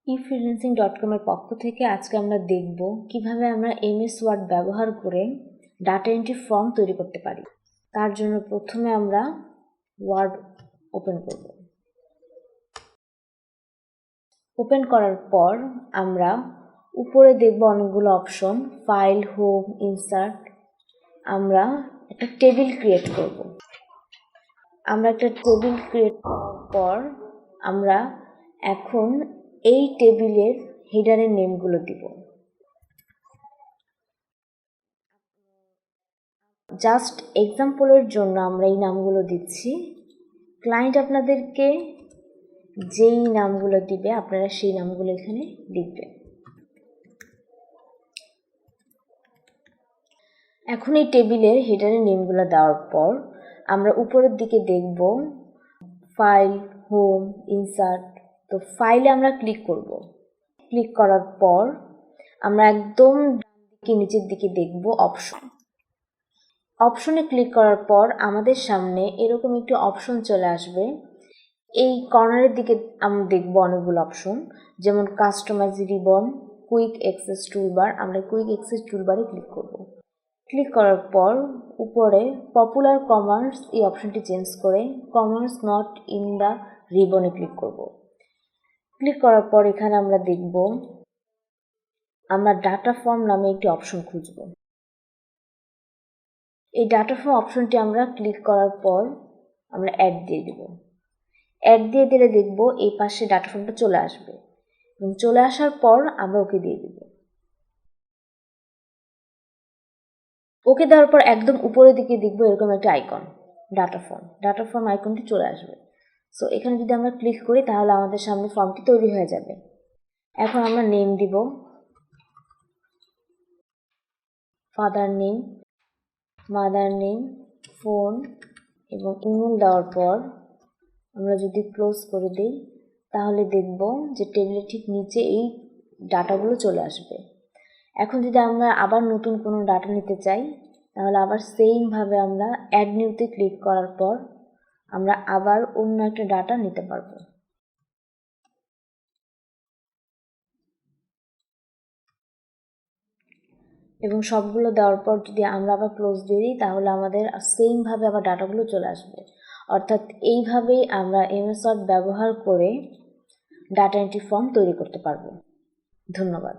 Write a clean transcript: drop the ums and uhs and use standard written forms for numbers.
e-freelancing.com এর পক্ষ থেকে আজকে আমরা দেখব কিভাবে আমরা এমএস ওয়ার্ড ব্যবহার করে ডাটা এন্ট্রি ফর্ম তৈরি করতে পারি। তার জন্য প্রথমে আমরা ওয়ার্ড ওপেন করব। ওপেন করার পর আমরা উপরে দেখব অনেকগুলো অপশন, ফাইল, হোম, ইনসার্ট। আমরা একটা টেবিল ক্রিয়েট করব। আমরা একটা টেবিল ক্রিয়েট করার পর আমরা এখন এই টেবিলের হেডারের নেমগুলো দিব। জাস্ট এক্সাম্পলের জন্য আমরা এই নামগুলো দিচ্ছি। ক্লায়েন্ট আপনাদেরকে যেই নামগুলো দিবে আপনারা সেই নামগুলো এখানে লিখবেন। এখন এই টেবিলের হেডারের নেমগুলো দেওয়ার পর আমরা উপরের দিকে দেখব ফাইল, হোম, ইনসার্ট। তো ফাইলে আমরা ক্লিক করব। ক্লিক করার পর আমরা একদম নিচের দিকে দেখব অপশন। অপশনে ক্লিক করার পর আমাদের সামনে এরকম একটি অপশন চলে আসবে। এই কর্নারের দিকে আমরা দেখব অনেকগুলো অপশন, যেমন customize ribbon, quick access toolbar. আমরা কুইক অ্যাক্সেস টুলবারে ক্লিক করব। ক্লিক করার পর উপরে পপুলার কমার্স এই অপশনটি চেঞ্জ করে কমার্স নট ইন দ্য রিবনে ক্লিক করব। ক্লিক করার পর এখানে আমরা দেখব আমরা ডাটা ফর্ম নামে একটি অপশন খুঁজব। এই ডাটা ফর্ম অপশনটি আমরা ক্লিক করার পর আমরা অ্যাড দিয়ে দেব। অ্যাড দিয়ে দিলে দেখব এই পাশে ডাটা ফর্মটা চলে আসবে এবং চলে আসার পর আমরা ওকে দিয়ে দেব। ওকে দেওয়ার পর একদম উপরের দিকে দেখব এরকম একটা আইকন, ডাটা ফর্ম আইকনটি চলে আসবে। সো এখানে যদি আমরা ক্লিক করি তাহলে আমাদের সামনে ফর্মটি তৈরি হয়ে যাবে। এখন আমরা নেম দিব, father name, mother name, phone এবং ইমেল দেওয়ার পর আমরা যদি ক্লোজ করে দিই তাহলে দেখব যে টেবিলের ঠিক নিচে এই ডাটাগুলো চলে আসবে। এখন যদি আমরা আবার নতুন কোনো ডাটা নিতে চাই তাহলে আবার সেইমভাবে আমরা অ্যাড নিউতে ক্লিক করার পর আমরা আবার অন্য একটা ডাটা নিতে পারবো। এবং সবগুলো দেওয়ার পর যদি আমরা আবার ক্লোজ দিয়ে দিই তাহলে আমাদের সেইমভাবে আবার ডাটাগুলো চলে আসবে। অর্থাৎ এইভাবেই আমরা এমএস ওয়ার্ড ব্যবহার করে ডাটা এন্ট্রি ফর্ম তৈরি করতে পারবো। ধন্যবাদ।